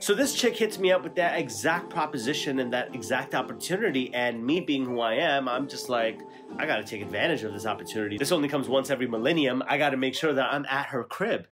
So this chick hits me up with that exact proposition and that exact opportunity, and me being who I am, I'm just like, I gotta take advantage of this opportunity. This only comes once every millennium. I gotta make sure that I'm at her crib.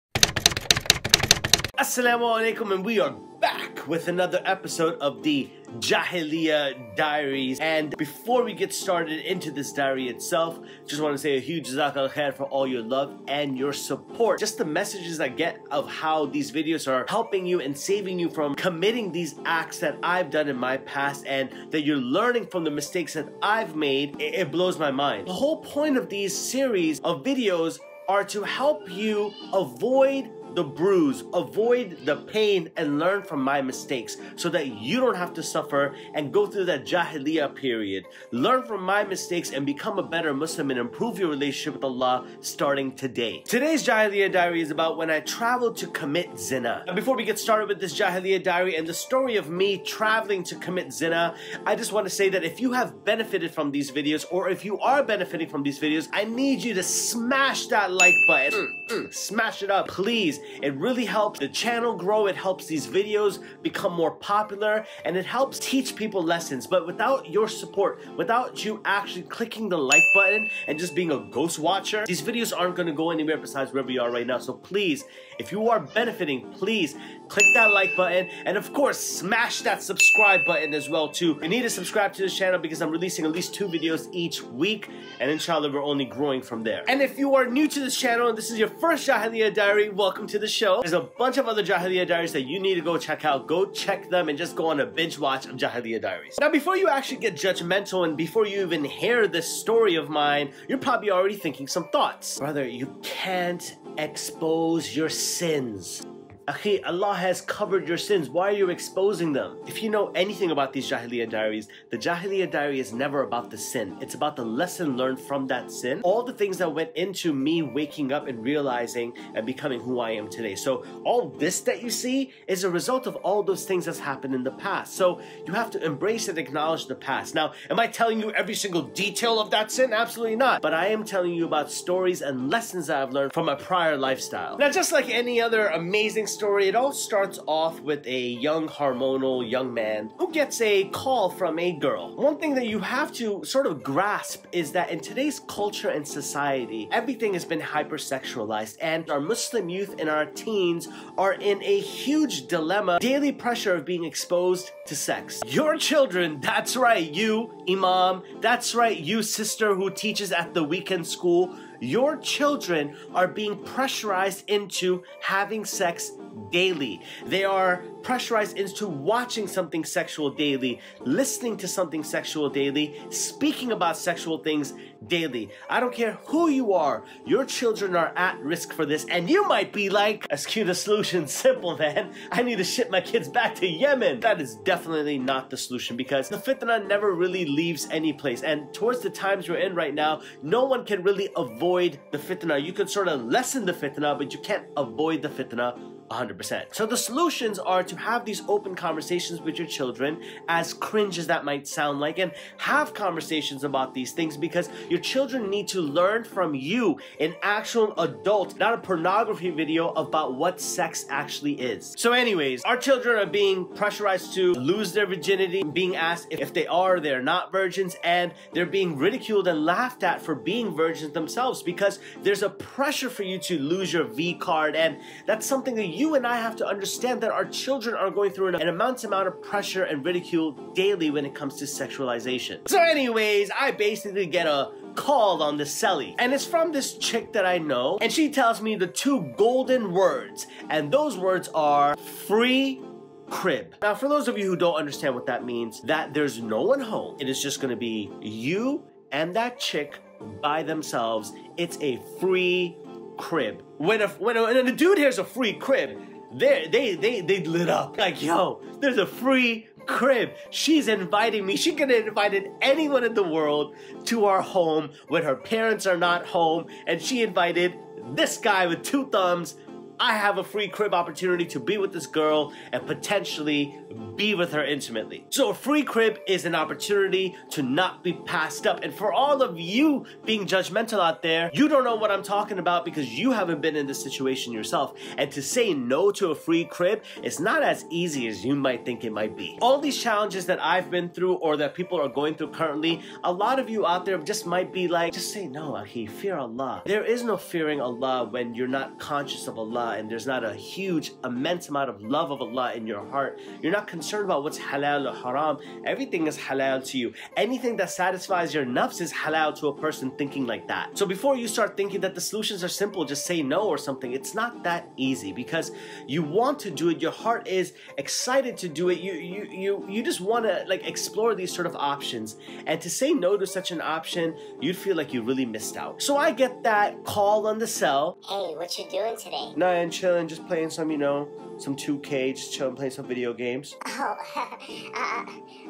Assalamu alaikum, and we are back with another episode of the Jahiliya Diaries. And before we get started into this diary itself, just want to say a huge jazakallah khair for all your love and your support. Just the messages I get of how these videos are helping you and saving you from committing these acts that I've done in my past, and that you're learning from the mistakes that I've made, it blows my mind. The whole point of these series of videos are to help you avoid the bruise, avoid the pain, and learn from my mistakes so that you don't have to suffer and go through that Jahiliya period. Learn from my mistakes and become a better Muslim and improve your relationship with Allah starting today. Today's Jahiliya diary is about when I traveled to commit Zina. And before we get started with this Jahiliya diary and the story of me traveling to commit Zina, I just want to say that if you have benefited from these videos, or if you are benefiting from these videos, I need you to smash that like button. Smash it up, please. It really helps the channel grow, it helps these videos become more popular, and it helps teach people lessons. But without your support, without you actually clicking the like button and just being a ghost watcher, these videos aren't going to go anywhere besides where we are right now. So please, if you are benefiting, please click that like button, and of course smash that subscribe button as well too. You need to subscribe to this channel because I'm releasing at least 2 videos each week, and inshallah we're only growing from there. And if you are new to this channel and this is your first Jahiliya diary, welcome to the show. There's a bunch of other Jahiliya diaries that you need to go check out. Go check them and just go on a binge watch of Jahiliya diaries. Now, before you actually get judgmental and before you even hear this story of mine, you're probably already thinking some thoughts. Brother, you can't expose your sins. Akhi, Allah has covered your sins. Why are you exposing them? If you know anything about these Jahiliya diaries, the Jahiliya diary is never about the sin. It's about the lesson learned from that sin. All the things that went into me waking up and realizing and becoming who I am today. So all this that you see is a result of all those things that's happened in the past. So you have to embrace and acknowledge the past. Now, am I telling you every single detail of that sin? Absolutely not. But I am telling you about stories and lessons that I've learned from my prior lifestyle. Now, just like any other amazing story, it all starts off with a young, hormonal young man who gets a call from a girl. One thing that you have to sort of grasp is that in today's culture and society, everything has been hypersexualized, and our Muslim youth and our teens are in a huge dilemma, daily pressure of being exposed to sex. Your children, that's right, you imam, that's right, you sister who teaches at the weekend school, your children are being pressurized into having sex daily. They are pressurized into watching something sexual daily, listening to something sexual daily, speaking about sexual things daily. I don't care who you are, your children are at risk for this, and you might be like, as cute a solution, simple man, I need to ship my kids back to Yemen. That is definitely not the solution, because the fitna never really leaves any place, and towards the times we're in right now, no one can really avoid the fitna. You can sort of lessen the fitna, but you can't avoid the fitna 100%. So the solutions are to have these open conversations with your children, as cringe as that might sound like, and have conversations about these things, because your children need to learn from you, an actual adult, not a pornography video about what sex actually is. So anyways, our children are being pressurized to lose their virginity, being asked if they are or they're not virgins, and they're being ridiculed and laughed at for being virgins themselves, because there's a pressure for you to lose your V card, and that's something that you and I have to understand, that our children are going through an immense amount of pressure and ridicule daily when it comes to sexualization. So anyways, I basically get a call on the celly, and it's from this chick that I know, and she tells me the 2 golden words, and those words are free crib. Now, for those of you who don't understand what that means, that there's no one home. It is just gonna be you and that chick by themselves. It's a free crib. When a dude hears a free crib, they lit up like, yo, there's a free crib. She's inviting me. She could have invited anyone in the world to our home when her parents are not home, and she invited this guy with 2 thumbs I have a free crib opportunity to be with this girl and potentially be with her intimately. So a free crib is an opportunity to not be passed up. And for all of you being judgmental out there, you don't know what I'm talking about because you haven't been in this situation yourself. And to say no to a free crib is not as easy as you might think it might be. All these challenges that I've been through or that people are going through currently, a lot of you out there just might be like, just say no, Akhi, fear Allah. There is no fearing Allah when you're not conscious of Allah and there's not a huge, immense amount of love of Allah in your heart. You're not concerned about what's halal or haram. Everything is halal to you. Anything that satisfies your nafs is halal to a person thinking like that. So before you start thinking that the solutions are simple, just say no or something, it's not that easy because you want to do it. Your heart is excited to do it. You just want to like explore these sort of options. And to say no to such an option, you'd feel like you really missed out. So I get that call on the cell. Hey, what you doing today? Nothing, chilling, just playing some, you know, some 2K, just chilling, playing some video games. Oh,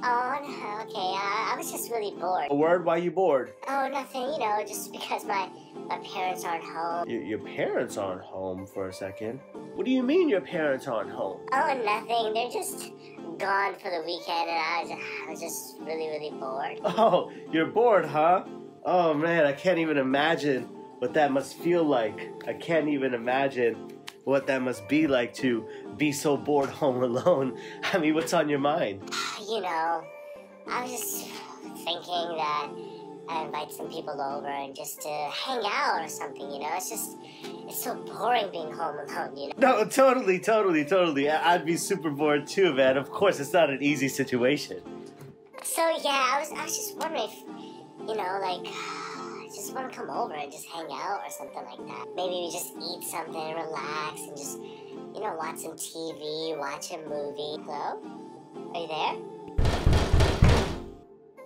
no, okay, I was just really bored. A word? Why you bored? Oh, nothing, you know, just because my parents aren't home. Your parents aren't home for a second? What do you mean your parents aren't home? Oh, nothing, they're just gone for the weekend and I was just really, really bored. Oh, you're bored, huh? Oh man, I can't even imagine what that must feel like. I can't even imagine what that must be like to be so bored home alone. I mean, what's on your mind? You know, I was just thinking that I'd invite some people over and just to hang out or something, you know? It's so boring being home alone, you know? No, totally. I'd be super bored too, man. Of course, it's not an easy situation. So yeah, I was just wondering if, you know, like, I just want to come over and just hang out or something like that. Maybe we just eat something, relax, and just, you know, watch some TV, watch a movie. Hello? Are you there?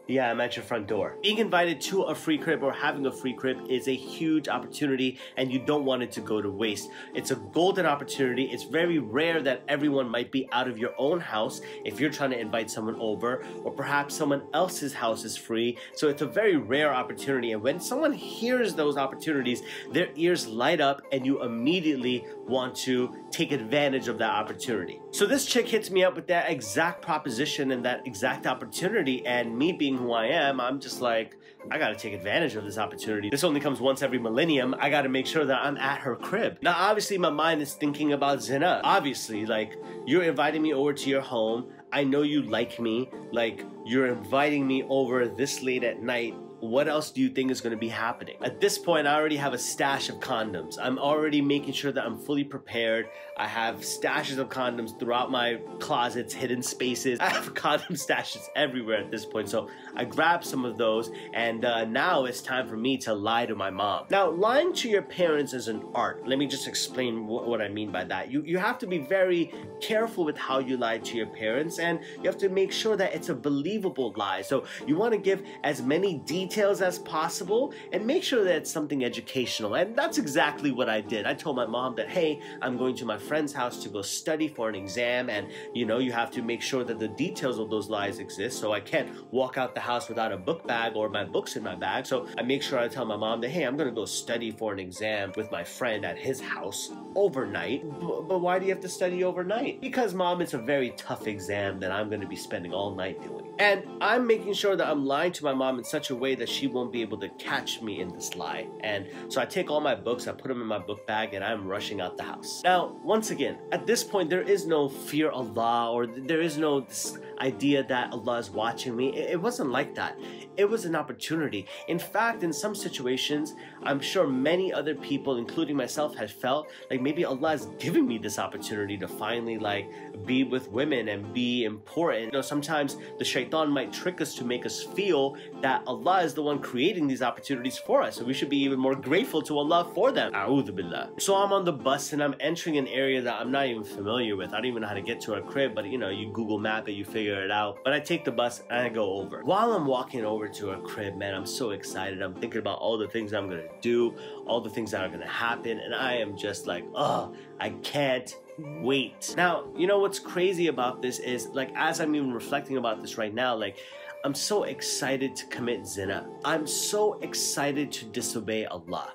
Yeah, I'm at your front door. Being invited to a free crib or having a free crib is a huge opportunity and you don't want it to go to waste. It's a golden opportunity. It's very rare that everyone might be out of your own house if you're trying to invite someone over, or perhaps someone else's house is free. So it's a very rare opportunity, and when someone hears those opportunities, their ears light up and you immediately want to take advantage of that opportunity. So this chick hits me up with that exact proposition and that exact opportunity, and me being who I am, I'm just like, I gotta take advantage of this opportunity. This only comes once every millennium. I gotta make sure that I'm at her crib. Now, obviously, my mind is thinking about Zina. Obviously, like, you're inviting me over to your home. I know you like me. Like, you're inviting me over this late at night. What else do you think is going to be happening? At this point, I already have a stash of condoms. I'm already making sure that I'm fully prepared. I have stashes of condoms throughout my closets, hidden spaces. I have condom stashes everywhere at this point. So I grabbed some of those, and now it's time for me to lie to my mom. Now, lying to your parents is an art. Let me just explain what I mean by that. You have to be very careful with how you lie to your parents, and you have to make sure that it's a believable lie. So you want to give as many details as possible and make sure that it's something educational. And that's exactly what I did. I told my mom that, hey, I'm going to my friend's house to go study for an exam, and you know, you have to make sure that the details of those lies exist. So I can't walk out the house without a book bag or my books in my bag. So I make sure I tell my mom that, hey, I'm gonna go study for an exam with my friend at his house overnight. But why do you have to study overnight? Because mom, it's a very tough exam that I'm gonna be spending all night doing. And I'm making sure that I'm lying to my mom in such a way that she won't be able to catch me in this lie. And so I take all my books, I put them in my book bag, and I'm rushing out the house. Now, once again, at this point, there is no fear Allah, or there is no this idea that Allah is watching me. It wasn't like that. It was an opportunity. In fact, in some situations, I'm sure many other people, including myself, had felt like maybe Allah is giving me this opportunity to finally like be with women and be important. You know, sometimes the shaitan might trick us to make us feel that Allah is the one creating these opportunities for us, so we should be even more grateful to Allah for them. A'udhu billah. So I'm on the bus and I'm entering an area that I'm not even familiar with. I don't even know how to get to her crib, but you know, you Google map it, you figure it out. But I take the bus and I go over. While I'm walking over to her crib, man, I'm so excited. I'm thinking about all the things I'm gonna do, all the things that are gonna happen, and I am just like, oh, I can't wait. Now, you know what's crazy about this is, like, as I'm even reflecting about this right now, like, I'm so excited to commit zina. I'm so excited to disobey Allah.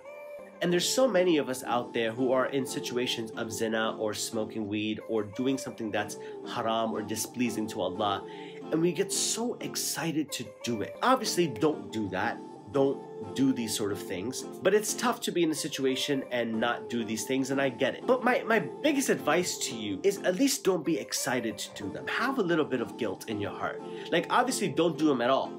And there's so many of us out there who are in situations of zina or smoking weed or doing something that's haram or displeasing to Allah, and we get so excited to do it. Obviously, don't do that. Don't do these sort of things. But it's tough to be in a situation and not do these things, and I get it. But my biggest advice to you is at least don't be excited to do them. Have a little bit of guilt in your heart. Like, obviously, don't do them at all.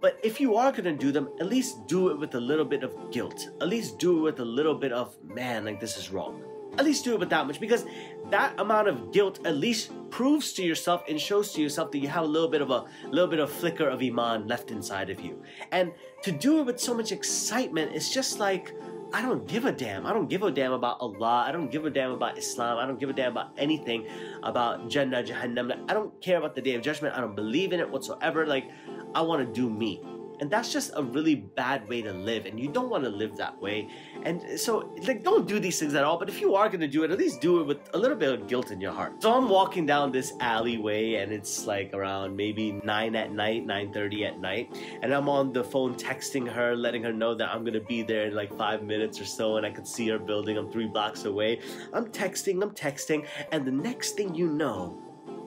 But if you are gonna do them, at least do it with a little bit of guilt. At least do it with a little bit of, man, like this is wrong. At least do it with that much, because that amount of guilt at least proves to yourself and shows to yourself that you have a little bit of flicker of iman left inside of you. And to do it with so much excitement, it's just like, I don't give a damn. I don't give a damn about Allah. I don't give a damn about Islam. I don't give a damn about anything about Jannah, Jahannam. I don't care about the Day of Judgment. I don't believe in it whatsoever. Like, I want to do me. And that's just a really bad way to live, and you don't want to live that way. And so, like, don't do these things at all. But if you are going to do it, at least do it with a little bit of guilt in your heart. So I'm walking down this alleyway, and it's like around maybe 9 at night, 9:30 at night. And I'm on the phone texting her, letting her know that I'm going to be there in like 5 minutes or so, and I can see her building. I'm 3 blocks away. I'm texting, and the next thing you know,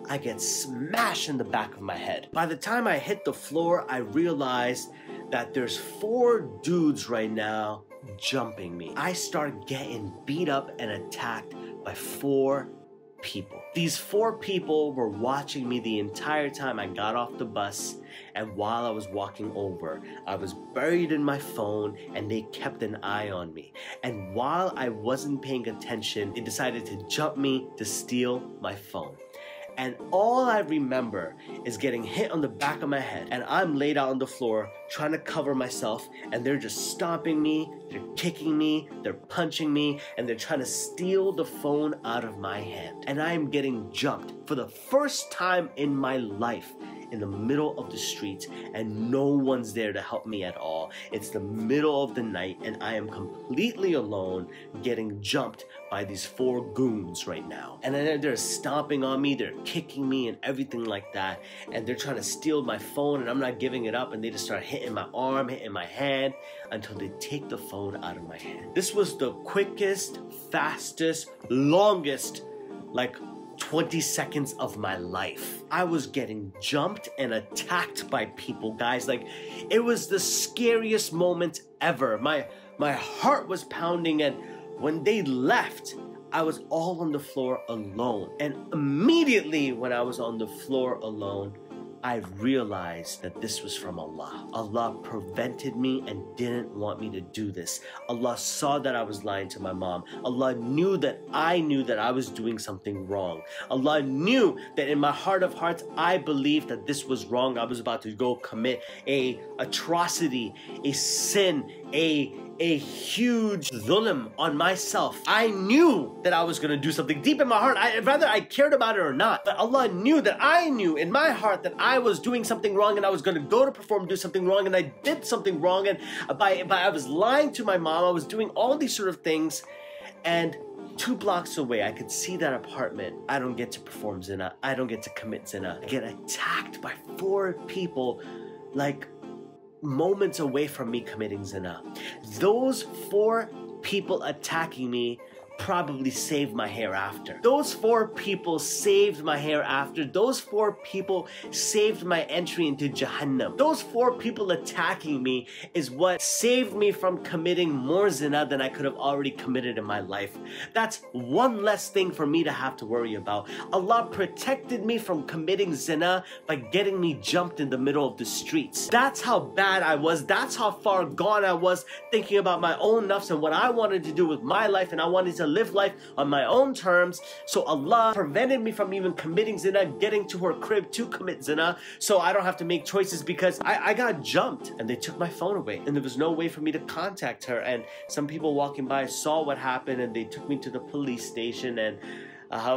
I get smashed in the back of my head. By the time I hit the floor, I realized that there's 4 dudes right now jumping me. I start getting beat up and attacked by 4 people. These 4 people were watching me the entire time I got off the bus, and while I was walking over, I was buried in my phone, and they kept an eye on me. And while I wasn't paying attention, they decided to jump me to steal my phone. And all I remember is getting hit on the back of my head, and I'm laid out on the floor trying to cover myself, and they're just stomping me, they're kicking me, they're punching me, and they're trying to steal the phone out of my hand. And I am getting jumped for the first time in my life in the middle of the street, and no one's there to help me at all. It's the middle of the night, and I am completely alone getting jumped by these 4 goons right now. And then they're stomping on me, they're kicking me and everything like that, and they're trying to steal my phone, and I'm not giving it up, and they just start hitting my arm, hitting my hand, until they take the phone out of my hand. This was the quickest, fastest, longest, like 20 seconds of my life. I was getting jumped and attacked by people, guys. Like, it was the scariest moment ever. My heart was pounding, and when they left, I was all on the floor alone. And immediately when I was on the floor alone, I realized that this was from Allah. Allah prevented me and didn't want me to do this. Allah saw that I was lying to my mom. Allah knew that I was doing something wrong. Allah knew that in my heart of hearts, I believed that this was wrong. I was about to go commit a atrocity, a sin, a huge dhulm on myself. I knew that I was going to do something deep in my heart. Whether I cared about it or not. But Allah knew that I knew in my heart that I was doing something wrong, and I was going to go to perform, do something wrong, and I did something wrong. And I was lying to my mom. I was doing all these sort of things. And 2 blocks away, I could see that apartment. I don't get to perform zina. I don't get to commit zina. I get attacked by 4 people, like moments away from me committing zina. Those 4 people attacking me probably saved my hair after. Those 4 people saved my hair after. Those 4 people saved my entry into Jahannam. Those 4 people attacking me is what saved me from committing more zina than I could have already committed in my life. That's one less thing for me to have to worry about. Allah protected me from committing zina by getting me jumped in the middle of the streets. That's how bad I was. That's how far gone I was thinking about my own nafs and what I wanted to do with my life, and I wanted to live life on my own terms. So Allah prevented me from even committing zina, getting to her crib to commit zina, so I don't have to make choices, because I got jumped and they took my phone away, and there was no way for me to contact her. And some people walking by saw what happened, and they took me to the police station, and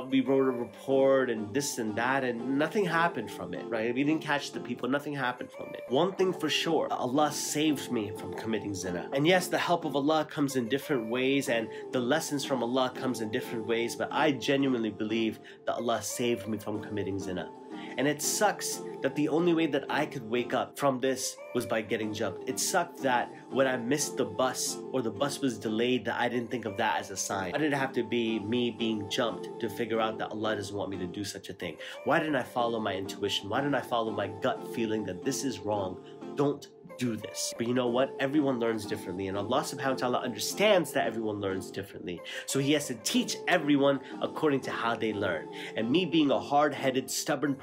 we wrote a report and this and that, and nothing happened from it, right? We didn't catch the people, nothing happened from it. One thing for sure, Allah saved me from committing zina. And yes, the help of Allah comes in different ways, and the lessons from Allah comes in different ways, but I genuinely believe that Allah saved me from committing zina. And it sucks that the only way that I could wake up from this was by getting jumped. It sucked that when I missed the bus or the bus was delayed, that I didn't think of that as a sign. Why did it have to be me being jumped to figure out that Allah doesn't want me to do such a thing? Why didn't I follow my intuition? Why didn't I follow my gut feeling that this is wrong? Don't do this. But you know what? Everyone learns differently, and Allah subhanahu wa ta'ala understands that everyone learns differently. So He has to teach everyone according to how they learn. And me being a hard-headed, stubborn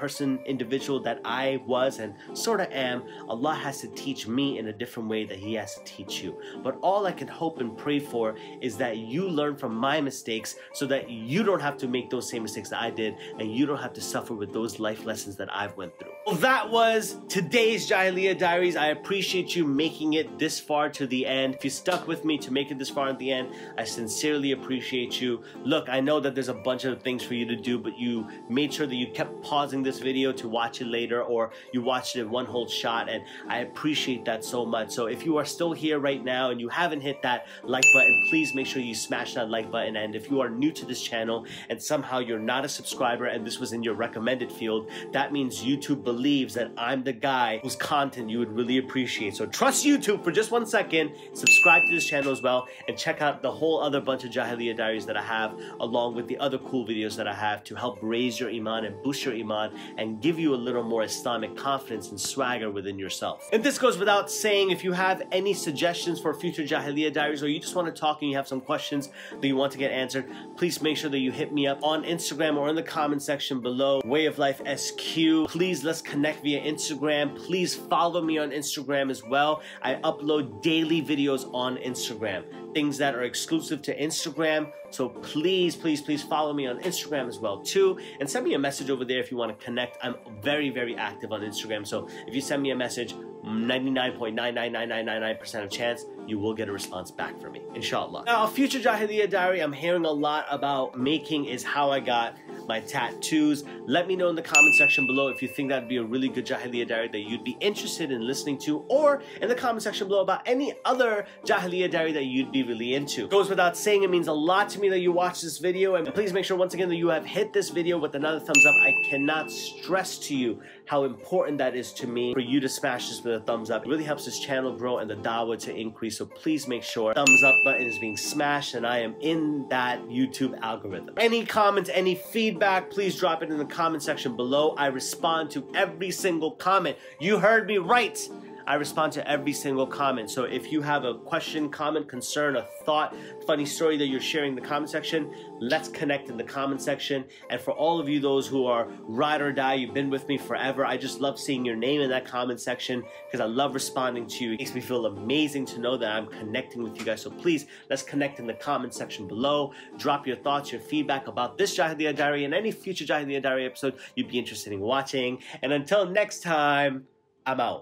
individual that I was and sort of am, Allah has to teach me in a different way that He has to teach you. But all I can hope and pray for is that you learn from my mistakes so that you don't have to make those same mistakes that I did, and you don't have to suffer with those life lessons that I've went through. Well, that was today's Jahiliya Diaries. I appreciate you making it this far to the end. If you stuck with me to make it this far at the end, I sincerely appreciate you. Look, I know that there's a bunch of things for you to do, but you made sure that you kept pausing this video to watch it later, or you watched it in one whole shot, and I appreciate that so much. So if you are still here right now and you haven't hit that like button, please make sure you smash that like button. And if you are new to this channel and somehow you're not a subscriber and this was in your recommended field, that means YouTube believes that I'm the guy whose content you would really appreciate. So trust YouTube for just 1 second, subscribe to this channel as well, and check out the whole other bunch of Jahiliya Diaries that I have, along with the other cool videos that I have to help raise your iman and boost your iman and give you a little more Islamic confidence and swagger within yourself. And this goes without saying, if you have any suggestions for future Jahiliya Diaries, or you just want to talk and you have some questions that you want to get answered, please make sure that you hit me up on Instagram or in the comment section below, Wayoflifesq. Please, let's connect via Instagram. Please follow me on Instagram as well. I upload daily videos on Instagram, things that are exclusive to Instagram. So please, please, please follow me on Instagram as well too, and send me a message over there if you want to connect. I'm very, very active on Instagram. So if you send me a message, 99.99999% of chance you will get a response back from me, inshallah. Now, a future Jahiliya Diary I'm hearing a lot about making is how I got my tattoos. Let me know in the comment section below if you think that'd be a really good Jahiliya Diary that you'd be interested in listening to, or in the comment section below about any other Jahiliya Diary that you'd be really into. Goes without saying, it means a lot to me that you watch this video, and please make sure once again that you have hit this video with another thumbs up. I cannot stress to you how important that is to me for you to smash this with a thumbs up. It really helps this channel grow and the dawah to increase, so please make sure thumbs up button is being smashed and I am in that YouTube algorithm. Any comments, any feedback, please drop it in the comment section below. I respond to every single comment. You heard me right. I respond to every single comment. So if you have a question, comment, concern, a thought, funny story that you're sharing in the comment section, let's connect in the comment section. And for all of you, those who are ride or die, you've been with me forever, I just love seeing your name in that comment section because I love responding to you. It makes me feel amazing to know that I'm connecting with you guys. So please, let's connect in the comment section below. Drop your thoughts, your feedback about this Jahiliya Diary and any future Jahiliya Diary episode you'd be interested in watching. And until next time, I'm out.